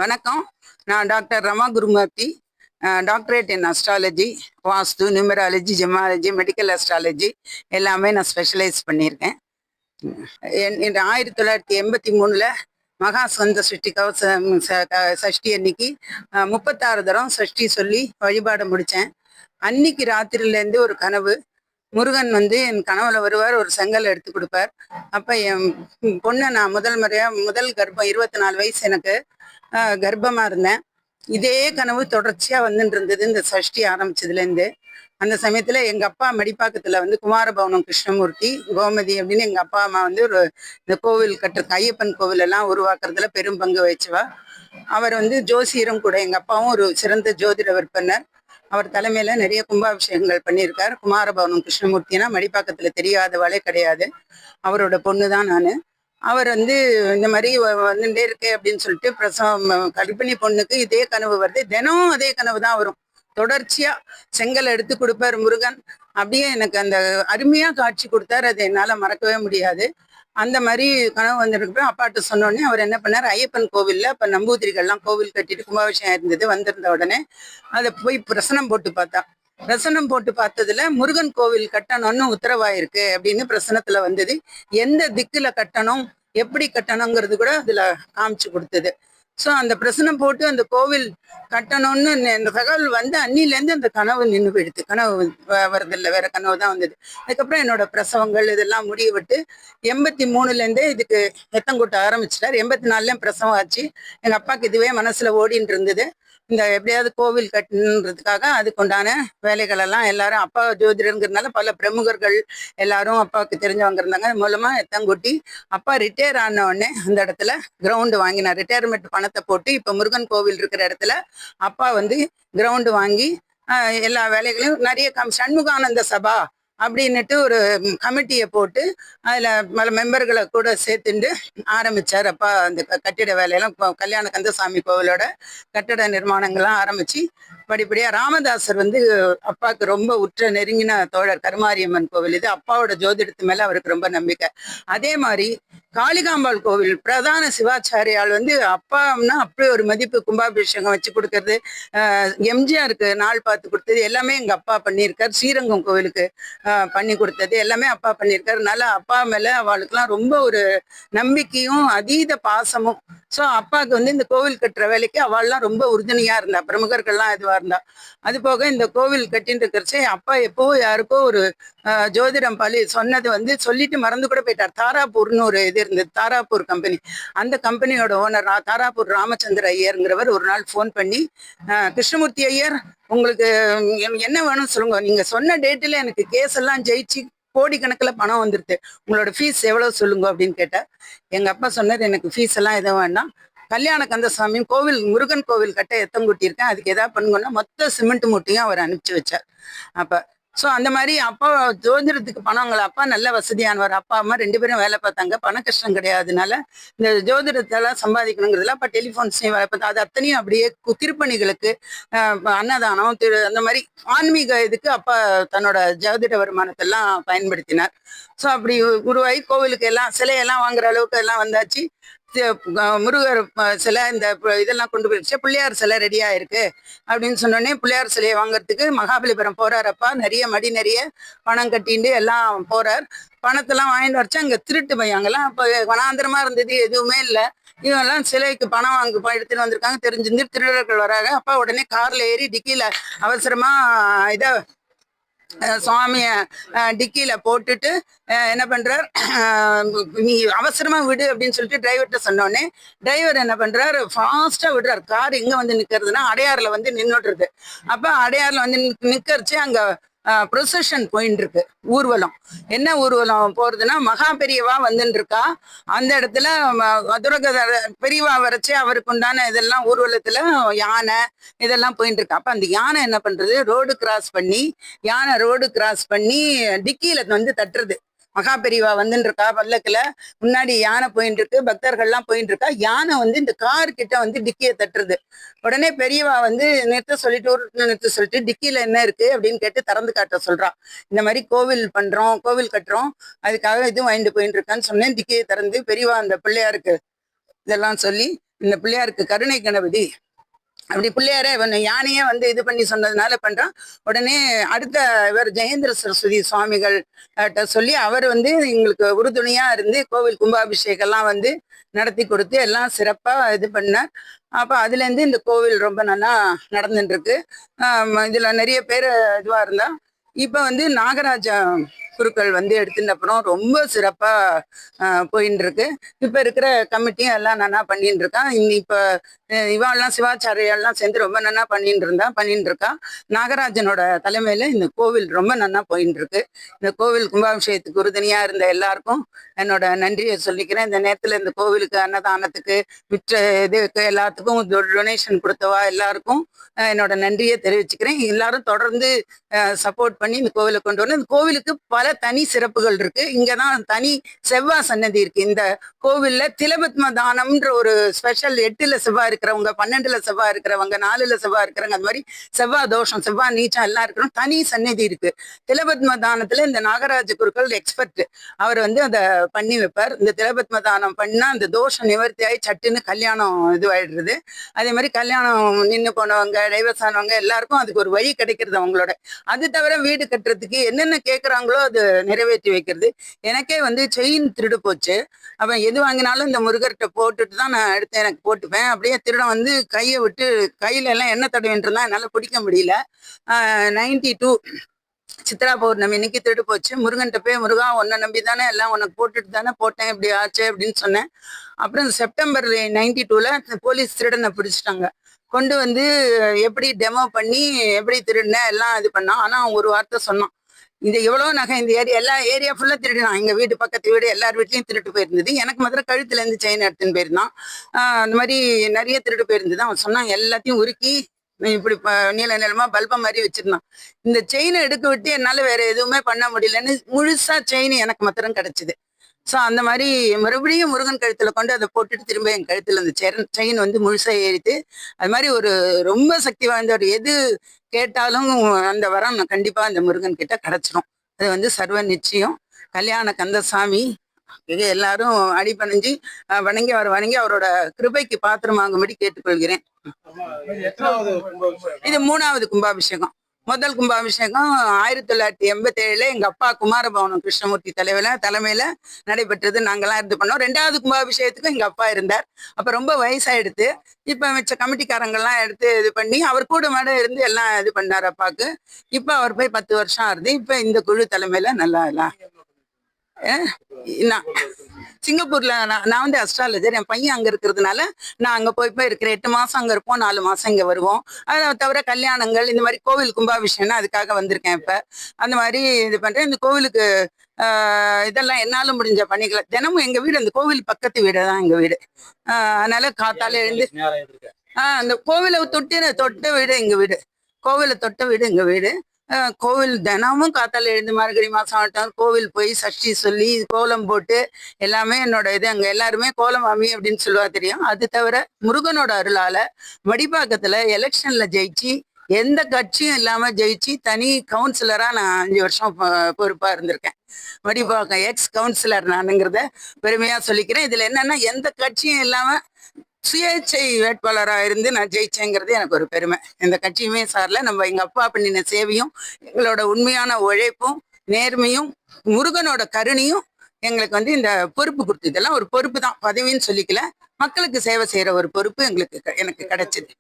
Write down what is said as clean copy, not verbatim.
வணக்கம். நான் doctor Rama Gurumurthy. Doctorate இன் astrology, வாஸ்து, numerology, gemmology, medical astrology எல்லாமே நான் ஸ்பெஷலைஸ் பண்ணியிருக்கேன். 1983 மகா ஸ்கந்த சஷ்டி சஷ்டி அன்னைக்கு 36 தரம் சஷ்டி சொல்லி வழிபாடு முடித்தேன். அன்னைக்கு ராத்திரிலேருந்து ஒரு கனவு. முருகன் என் கனவுல வருவார், ஒரு செங்கல் எடுத்து கொடுப்பார். அப்போ என் பொண்ணை நான் முதல் கர்ப்பம் 24 வயசு எனக்கு கர்ப்பமா இருந்தேன். இதே கனவு தொடர்ச்சியா வந்துட்டு இருந்தது இந்த சஷ்டி ஆரம்பிச்சதுலேருந்து. அந்த சமயத்துல எங்க அப்பா மடிப்பாக்கத்துல குமாரபவனம் கிருஷ்ணமூர்த்தி, கோமதி அப்படின்னு எங்க அப்பா அம்மா இந்த கோவில் ஐயப்பன் கோவில் எல்லாம் உருவாக்குறதுல பெரும் பங்கு வச்சுவா. அவர் ஜோசியரும் கூட. எங்க அப்பாவும் ஒரு சிறந்த ஜோதிட விற்பனர். அவர் தலைமையில நிறைய கும்பாபிஷேகங்கள் பண்ணியிருக்கார். குமாரபவனம் கிருஷ்ணமூர்த்தினா மடிப்பாக்கத்துல தெரியாதவாளே கிடையாது. அவரோட பொண்ணு தான் நான். அவர் இந்த மாதிரி வந்துட்டே இருக்கே அப்படின்னு சொல்லிட்டு பிரசவம் கர்ப்பிணி பொண்ணுக்கு இதே கனவு வருது. தினம் அதே கனவு தான் வரும். தொடர்ச்சியா செங்கல் எடுத்து கொடுப்பார் முருகன். அப்படியே எனக்கு அந்த அருமையா காட்சி கொடுத்தாரு. அதை என்னால மறக்கவே முடியாது. அந்த மாதிரி கனவு வந்திருக்கு. அப்பாட்ட சொன்னோடனே அவர் என்ன பண்ணார், ஐயப்பன் கோவில்ல அப்ப நம்பூதிரிகள்லாம் கோவில் கட்டிட்டு கும்பாபிஷேகம் இருந்தது. வந்திருந்த உடனே அதை போய் பிரசனம் போட்டு பார்த்தா. பிரசனம் போட்டு பார்த்ததுல முருகன் கோவில் கட்டணும்னு உத்தரவாயிருக்கு அப்படின்னு பிரசனத்துல வந்தது. எந்த திக்குல கட்டணும், எப்படி கட்டணுங்கிறது கூட அதுல காமிச்சு கொடுத்தது. ஸோ அந்த பிரசனம் போட்டு அந்த கோவில் கட்டணும்னு இந்த தகவல் அன்னிலேருந்து அந்த கனவு நின்று போயிடுது. கனவு வரதில்லை, வேற கனவு தான் வந்தது. அதுக்கப்புறம் என்னோட பிரசவங்கள் இதெல்லாம் முடிய விட்டு 83லேருந்தே இதுக்கு எத்தம் கூட்ட ஆரம்பிச்சிட்டார். 84லேயும் பிரசவம் ஆச்சு. எங்க அப்பாவுக்கு இதுவே மனசுல ஓடின்னு இருந்தது. இந்த எப்படியாவது கோவில் கட்டணுன்றதுக்காக அதுக்குண்டான வேலைகள் எல்லாம் எல்லாரும், அப்பா ஜோதிடருங்கிறதுனால பல பிரமுகர்கள் எல்லாரும் அப்பாவுக்கு தெரிஞ்சவங்க இருந்தாங்க. அது மூலமா எத்தங்கூட்டி அப்பா ரிட்டையர் ஆன உடனே அந்த இடத்துல கிரவுண்டு வாங்கினார். ரிட்டையர்மெண்ட் பணத்தை போட்டு இப்ப முருகன் கோவில் இருக்கிற இடத்துல அப்பா கிரவுண்டு வாங்கி எல்லா வேலைகளையும் நிறைய சண்முகானந்த சபா அப்படின்னுட்டு ஒரு கமிட்டியை போட்டு அதுல பல மெம்பர்களை கூட சேர்த்துட்டு ஆரம்பிச்சார். அப்பா அந்த கட்டிட வேலையெல்லாம் கல்யாண கந்தசாமி கோவிலோட கட்டிட நிர்மாணங்கள்லாம் ஆரம்பிச்சு படிப்படியா ராமதாசர் அப்பாவுக்கு ரொம்ப உற்ற நெருங்கின தோழர். கருமாரியம்மன் கோவில் இது. அப்பாவோட ஜோதிடத்து மேல அவருக்கு ரொம்ப நம்பிக்கை. அதே மாதிரி காளிகாம்பாள் கோவில் பிரதான சிவாச்சாரியால் அப்பான்னா அப்படி ஒரு மதிப்பு. கும்பாபிஷேகம் வச்சு கொடுக்கறது, எம்ஜிஆருக்கு நாள் பார்த்து கொடுத்தது எல்லாமே எங்க அப்பா பண்ணியிருக்காரு. ஸ்ரீரங்கம் கோவிலுக்கு பண்ணி கொடுத்தது எல்லாமே அப்பா பண்ணியிருக்காரு. அதனால அப்பா மேல அவளுக்கெல்லாம் ரொம்ப ஒரு நம்பிக்கையும் அதீத பாசமும். ஸோ அப்பாவுக்கு இந்த கோவில் கட்டுற வேலைக்கு அவள்லாம் ரொம்ப உறுதுணையா இருந்தா. பிரமுகர்கள்லாம் இதுவா இருந்தா. அது போக இந்த கோவில் கட்டின்னு இருக்கிறச்சே அப்பா எப்போ யாருக்கோ ஒரு ஜோதிடம் சொன்னது சொல்லிட்டு மறந்து கூட போயிட்டார். தாராப்பூர்னு ஒரு இது இருந்தது, தாராப்பூர் கம்பெனி. அந்த கம்பெனியோட ஓனர் தாராப்பூர் ராமச்சந்திர ஐயருங்கிறவர் ஒரு நாள் ஃபோன் பண்ணி, கிருஷ்ணமூர்த்தி ஐயர் உங்களுக்கு என்ன வேணும்னு சொல்லுங்க, நீங்க சொன்ன டேட்டில் எனக்கு கேஸ் எல்லாம் ஜெயிச்சு கோடிக்கணக்கில் பணம் வந்துருது, உங்களோட ஃபீஸ் எவ்வளவு சொல்லுங்க அப்படின்னு கேட்டா. எங்க அப்பா சொன்னார், எனக்கு ஃபீஸ் எல்லாம் எதுவும் வேண்டாம், கல்யாண கந்தசாமி கோவில் முருகன் கோவில் கட்ட எத்தம் கூட்டியிருக்கேன், அதுக்கு எதாவது பண்ணுங்கன்னா மொத்த சிமெண்ட் மூட்டையும் அவர் அனுப்பிச்சு வச்சார். அப்ப ஸோ அந்த மாதிரி அப்பா ஜோதிடத்துக்கு பணங்களை, அப்பா நல்ல வசதியானவர். அப்பா அம்மா 2 பேரும் வேலை பார்த்தாங்க. பண கஷ்டம் கிடையாதுனால இந்த ஜோதிடத்தெல்லாம் சம்பாதிக்கணுங்கிறதுல அப்பா டெலிஃபோன்ஸ்லையும் வேலை பார்த்தா. அது அத்தனையும் அப்படியே திருப்பணிகளுக்கு, அன்னதானம், அந்த மாதிரி ஆன்மீக இதுக்கு அப்பா தன்னோட ஜோதிட வருமானத்தெல்லாம் பயன்படுத்தினார். ஸோ அப்படி உருவாகி கோவிலுக்கு எல்லாம் சிலையெல்லாம் வாங்குற அளவுக்கு எல்லாம் வந்தாச்சு. முருகர் சிலை இந்த இதெல்லாம் கொண்டு போயிடுச்சு. பிள்ளையார் சிலை ரெடியா இருக்கு அப்படின்னு சொன்னோடனே பிள்ளையார் சிலையை வாங்குறதுக்கு மகாபலிபுரம் போறாரப்பா. நிறைய பணம் கட்டிட்டு எல்லாம் போறார். பணத்தெல்லாம் வாங்கிட்டு வரைச்சு அங்க திருட்டு பையன். அங்கெல்லாம் இப்போ வனாந்திரமா இருந்தது, எதுவுமே இல்லை. இவெல்லாம் சிலைக்கு பணம் எடுத்துட்டு வந்திருக்காங்க. தெரிஞ்சிருந்து திருடர்கள் வராங்க. அப்பா உடனே கார்ல ஏறி டிக்கியில அவசரமா சுவாமிய டிக்கியில போட்டுட்டு என்ன பண்றார், நீ அவசரமா விடு அப்படின்னு சொல்லிட்டு டிரைவர்கிட்ட சொன்னோடனே டிரைவர் என்ன பண்றாரு, ஃபாஸ்டா விடுறாரு. கார் எங்க நிக்கிறதுனா அடையாறுல நின்னுடுறது. அப்ப அடையாறுல நிக்கிறச்சு அங்க ப்ரொசஷன் போயின்னு இருக்கு, ஊர்வலம். என்ன ஊர்வலம் போறதுன்னா, மகா பெரியவா வந்துன்னு இருக்கா. அந்த இடத்துல பெரியவா வரைச்சு அவருக்கு உண்டான இதெல்லாம் ஊர்வலத்துல யானை இதெல்லாம் போயிட்டு இருக்கா. அப்ப அந்த யானை என்ன பண்றது, ரோடு கிராஸ் பண்ணி டிக்கியில தட்டுறது. மகா பெரியவா வந்துன்னு இருக்கா பல்லக்குல, முன்னாடி யானை போயிட்டு இருக்கு, பக்தர்கள்லாம் போயிட்டு இருக்கா. யானை இந்த கார் கிட்ட டிக்கியை தட்டுறது. உடனே பெரியவா நிறுத்த சொல்லிட்டு டிக்கியில என்ன இருக்கு அப்படின்னு கேட்டு திறந்து காட்ட சொல்றா. இந்த மாதிரி கோவில் கட்டுறோம், அதுக்காக இது வாங்கிட்டு போயிட்டு இருக்கான்னு சொன்னேன். டிக்கியை திறந்து பெரியவா அந்த பிள்ளையாருக்கு இதெல்லாம் சொல்லி இந்த பிள்ளையாருக்கு கருணை கணபதி அப்படி பிள்ளையாரே யானையே வந்து இது பண்ணி சொன்னதுனால பண்றான். உடனே அடுத்த இவர் ஜெயேந்திர சரஸ்வதி சுவாமிகள் சொல்லி அவர் வந்து எங்களுக்கு உறுதுணையா இருந்து கோவில் கும்பாபிஷேகம் எல்லாம் வந்து நடத்தி கொடுத்து எல்லாம் சிறப்பா இது பண்ணார். அப்ப அதுல இருந்து இந்த கோவில் ரொம்ப நல்லா நடந்துட்டு இருக்கு. இதுல நிறைய பேர் இதுவா இருந்தா இப்ப வந்து நாகராஜா குருக்கள் வந்து எடுத்துட்ட அப்புறம் ரொம்ப சிறப்பா போயின்னு இருக்கு. இப்ப இருக்கிற கமிட்டியும் எல்லாம் நல்லா பண்ணிட்டு இருக்கான். இப்ப இவாள்லாம் சிவாச்சாரியெல்லாம் சேர்ந்து ரொம்ப நல்லா பண்ணிட்டு இருக்கா. நாகராஜனோட தலைமையில இந்த கோவில் ரொம்ப நல்லா போயின்னு இருக்கு. இந்த கோவில் கும்பாபிஷேகத்துக்கு உறுதுணையா இருந்த எல்லாருக்கும் என்னோட நன்றியை சொல்லிக்கிறேன். இந்த நேரத்துல இந்த கோவிலுக்கு அன்னதானத்துக்கு விற்ற இதுக்கு எல்லாத்துக்கும் டொனேஷன் கொடுத்தவா எல்லாருக்கும் என்னோட நன்றியை தெரிவிச்சுக்கிறேன். எல்லாரும் தொடர்ந்து சப்போர்ட் பண்ணி இந்த கோவிலை கொண்டு வரணும். இந்த கோவிலுக்கு பல தனி சிறப்புகள் இருக்கு. இங்கதான் தனி செவ்வாய் சன்னதி இருக்கு. இந்த கோவில்ல திலபத்ம தானம்ன்ற ஒரு ஸ்பெஷல் 8ல செவ்வாய் இருக்கிறவங்க, 12ல செவ்வாய் இருக்கிறவங்க, 4ல செவ்வாய் இருக்கிறவங்க, அது மாதிரி செவ்வாய் தோஷம் செவ்வாய் நீச்சம் எல்லாம் இருக்கிறோம் தனி சன்னதி இருக்கு. திலபத்ம தானத்துல இந்த நாகராஜ குருக்கள் எக்ஸ்பர்ட். அவர் வந்து அதை பண்ணி வைப்பார். இந்த திலபத்ம தானம் பண்ணா அந்த தோஷம் நிவர்த்தி ஆகி சட்டுன்னு கல்யாணம் இதுவாயிடுறது. அதே மாதிரி கல்யாணம் நின்று போனவங்க டைவர்ஸ் ஆனவங்க எல்லாருக்கும் அதுக்கு ஒரு வழி கிடைக்கிறது அவங்களோட. அது தவிர வீடு கட்டுறதுக்கு என்னென்ன கேட்குறாங்களோ அது நிறைவேற்றி வைக்கிறது. எனக்கே வந்து செயின் திருடு போச்சு. அவன் எது வாங்கினாலும் இந்த முருகர்கிட்ட போட்டுட்டு தான் நான் எடுத்து எனக்கு போட்டுப்பேன். அப்படியே திருடன் வந்து கையை விட்டு கையில எல்லாம் எண்ணெய் தடவின்ட்டு இருந்தா என்னால பிடிக்க முடியல. 92 சித்ரா பௌர்ணமி இன்னைக்கு திருடு போச்சு. முருகன்கிட்ட போய் முருகா உன்னை நம்பி தானே எல்லாம் உனக்கு போட்டுட்டு தானே போட்டேன், இப்படி ஆச்சு அப்படின்னு சொன்னேன். அப்புறம் செப்டம்பர் 92ல போலீஸ் திருடனை பிடிச்சிட்டாங்க. கொண்டு வந்து எப்படி டெமோ பண்ணி எப்படி திருடின எல்லாம் இது பண்ணான். ஆனா அவன் ஒரு வார்த்தை சொன்னான், இந்த எவ்வளவு நகை இந்த எல்லா ஏரியா ஃபுல்லா திருடினான். எங்க வீடு பக்கத்து வீடு எல்லார் வீட்லயும் திருட்டு போயிருந்தது. எனக்கு மாத்திரம் கழுத்துல இருந்து செயின் எடுத்துன்னு போயிருந்தான். அந்த மாதிரி நிறைய திருட்டு போயிருந்தது. அவன் சொன்னான் எல்லாத்தையும் உருக்கி இப்படி நீள நீளமா பல்பம் மாதிரி வச்சிருந்தான். இந்த செயினை எடுக்க விட்டு என்னால வேற எதுவுமே பண்ண முடியலன்னு முழுசா செயின் எனக்கு மாத்திரம் கிடைச்சது. ஸோ அந்த மாதிரி மறுபடியும் முருகன் கழுத்துல கொண்டு அதை போட்டுட்டு திரும்ப என் கழுத்துல அந்த செயின் வந்து முழுசா ஏறிட்டு, அது மாதிரி ஒரு ரொம்ப சக்தி வாய்ந்தவர். எது கேட்டாலும் அந்த வரம் கண்டிப்பா அந்த முருகன் கிட்ட கிடைச்சிரும். அது வந்து சர்வ நிச்சயம். கல்யாண கந்தசாமி எல்லாரும் அடிபணிஞ்சு வணங்கி அவரோட கிருபைக்கு பாத்திரமாகும்படி கேட்டுக்கொள்கிறேன். இது 3வது கும்பாபிஷேகம். முதல் கும்பாபிஷேகம் 1987 எங்க அப்பா குமாரபவனம் கிருஷ்ணமூர்த்தி தலைமையில நடைபெற்றது. நாங்கெல்லாம் இருந்து பண்ணோம். 2வது கும்பாபிஷேகத்துக்கும் எங்க அப்பா இருந்தார். அப்ப ரொம்ப வயசாயிடுத்து. இப்ப மிச்ச கமிட்டிக்காரங்கெல்லாம் எடுத்து இது பண்ணி அவர் கூட மேடம் இருந்து எல்லாம் இது பண்ணார் அப்பாவுக்கு. இப்ப அவர் போய் 10 வருஷம் ஆறுது. இப்ப இந்த குழு தலைமையில நல்லா எல்லாம் நான் சிங்கப்பூர்ல நான் வந்து அஸ்ட்ராலஜர். என் பையன் அங்க இருக்கிறதுனால நான் அங்க போய் இருக்கிறேன். 8 மாசம் அங்க இருப்போம், 4 மாசம் இங்க வருவோம். அதை தவிர கல்யாணங்கள் இந்த மாதிரி கோவில் கும்பாபிஷேகம்னா அதுக்காக வந்திருக்கேன். இப்ப அந்த மாதிரி இது பண்றேன். இந்த கோவிலுக்கு இதெல்லாம் என்னால முடிஞ்ச பணிகளை தினமும் எங்க வீடு அந்த கோவில் பக்கத்து வீடு தான் எங்க வீடு. அதனால காத்தால எழுந்து அந்த கோவிலை தொட்ட வீடு எங்க வீடு. கோவிலை தொட்ட வீடு எங்க வீடு. கோவில் தினமும் காத்தால எழுந்து மார்கழி மாசம் ஆகட்டும் கோவில் போய் சஷ்டி சொல்லி கோலம் போட்டு எல்லாமே என்னோட இது. அங்க எல்லாருமே கோலமாமி அப்படின்னு சொல்லுவா தெரியும். அது தவிர முருகனோட அருளால மடிப்பாக்கத்துல எலெக்ஷன்ல ஜெயிச்சு எந்த கட்சியும் இல்லாம ஜெயிச்சு தனி கவுன்சிலரா நான் 5 வருஷம் பொறுப்பா இருந்திருக்கேன். மடிப்பாக்கம் எக்ஸ் கவுன்சிலர் நானுங்கிறத பெருமையா சொல்லிக்கிறேன். இதுல என்னன்னா எந்த கட்சியும் இல்லாம சுயேட்சை வேட்பாளராக இருந்து நான் ஜெயிச்சேங்கிறது எனக்கு ஒரு பெருமை. எந்த கட்சியுமே சார்ல நம்ம எங்க அப்பா பண்ணின சேவையும் எங்களோட உண்மையான உழைப்பும் நேர்மையும் முருகனோட கருணையும் எங்களுக்கு வந்து இந்த பொறுப்பு கொடுத்தது. இதெல்லாம் ஒரு பொறுப்பு தான், பதவின்னு சொல்லிக்கல. மக்களுக்கு சேவை செய்யற ஒரு பொறுப்பு எனக்கு கிடைச்சது.